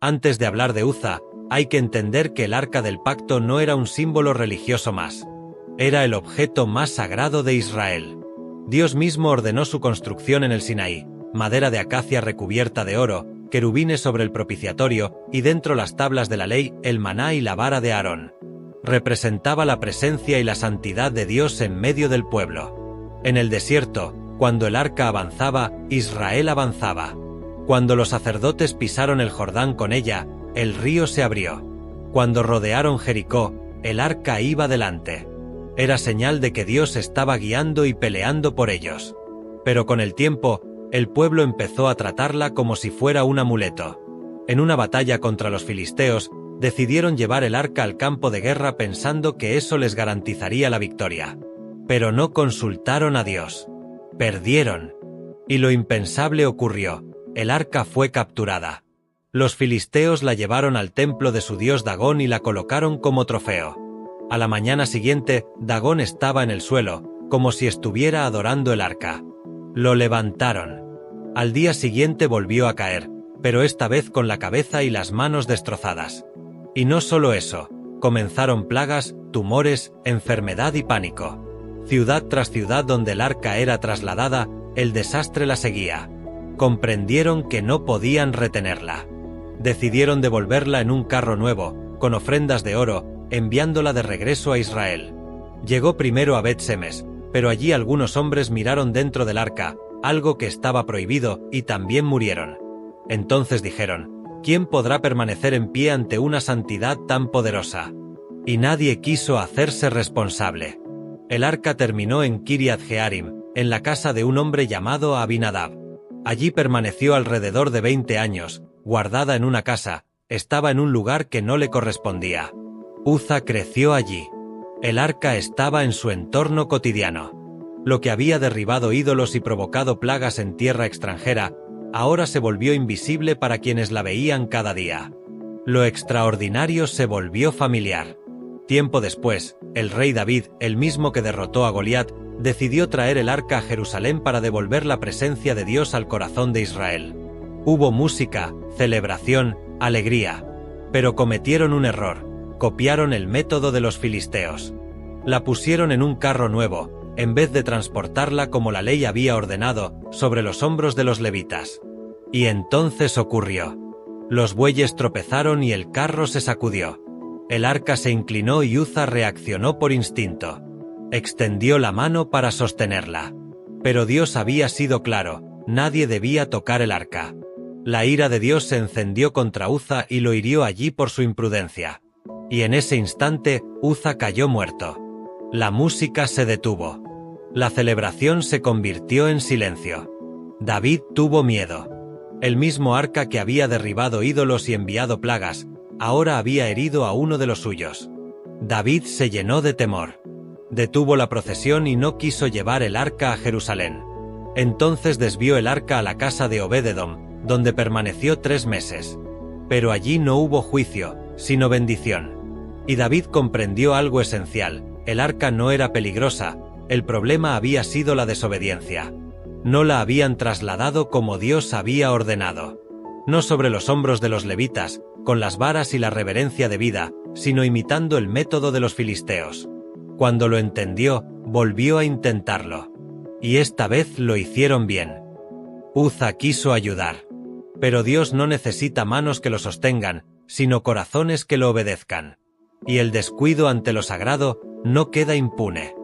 Antes de hablar de Uza, hay que entender que el Arca del Pacto no era un símbolo religioso más. Era el objeto más sagrado de Israel. Dios mismo ordenó su construcción en el Sinaí, madera de acacia recubierta de oro, querubines sobre el propiciatorio, y dentro las tablas de la ley, el maná y la vara de Aarón. Representaba la presencia y la santidad de Dios en medio del pueblo. En el desierto, cuando el arca avanzaba, Israel avanzaba. Cuando los sacerdotes pisaron el Jordán con ella, el río se abrió. Cuando rodearon Jericó, el arca iba delante. Era señal de que Dios estaba guiando y peleando por ellos. Pero con el tiempo, el pueblo empezó a tratarla como si fuera un amuleto. En una batalla contra los filisteos, decidieron llevar el arca al campo de guerra pensando que eso les garantizaría la victoria. Pero no consultaron a Dios. Perdieron. Y lo impensable ocurrió. El arca fue capturada. Los filisteos la llevaron al templo de su dios Dagón y la colocaron como trofeo. A la mañana siguiente, Dagón estaba en el suelo, como si estuviera adorando el arca. Lo levantaron. Al día siguiente volvió a caer, pero esta vez con la cabeza y las manos destrozadas. Y no solo eso, comenzaron plagas, tumores, enfermedad y pánico. Ciudad tras ciudad donde el arca era trasladada, el desastre la seguía. Comprendieron que no podían retenerla. Decidieron devolverla en un carro nuevo, con ofrendas de oro, enviándola de regreso a Israel. Llegó primero a Bet-Semes, pero allí algunos hombres miraron dentro del arca, algo que estaba prohibido, y también murieron. Entonces dijeron: ¿quién podrá permanecer en pie ante una santidad tan poderosa? Y nadie quiso hacerse responsable. El arca terminó en Kiriat Jearim, en la casa de un hombre llamado Abinadab. Allí permaneció alrededor de 20 años, guardada en una casa, estaba en un lugar que no le correspondía. Uza creció allí. El arca estaba en su entorno cotidiano. Lo que había derribado ídolos y provocado plagas en tierra extranjera, ahora se volvió invisible para quienes la veían cada día. Lo extraordinario se volvió familiar. Tiempo después, el rey David, el mismo que derrotó a Goliat, decidió traer el arca a Jerusalén para devolver la presencia de Dios al corazón de Israel. Hubo música, celebración, alegría. Pero cometieron un error. Copiaron el método de los filisteos. La pusieron en un carro nuevo, en vez de transportarla como la ley había ordenado, sobre los hombros de los levitas. Y entonces ocurrió. Los bueyes tropezaron y el carro se sacudió. El arca se inclinó y Uza reaccionó por instinto. Extendió la mano para sostenerla. Pero Dios había sido claro, nadie debía tocar el arca. La ira de Dios se encendió contra Uza y lo hirió allí por su imprudencia. Y en ese instante, Uza cayó muerto. La música se detuvo. La celebración se convirtió en silencio. David tuvo miedo. El mismo arca que había derribado ídolos y enviado plagas, ahora había herido a uno de los suyos. David se llenó de temor. Detuvo la procesión y no quiso llevar el arca a Jerusalén. Entonces desvió el arca a la casa de Obed-Edom, donde permaneció 3 meses. Pero allí no hubo juicio, sino bendición. Y David comprendió algo esencial: el arca no era peligrosa, el problema había sido la desobediencia. No la habían trasladado como Dios había ordenado. No sobre los hombros de los levitas, con las varas y la reverencia debida, sino imitando el método de los filisteos. Cuando lo entendió, volvió a intentarlo. Y esta vez lo hicieron bien. Uza quiso ayudar. Pero Dios no necesita manos que lo sostengan, sino corazones que lo obedezcan. Y el descuido ante lo sagrado no queda impune.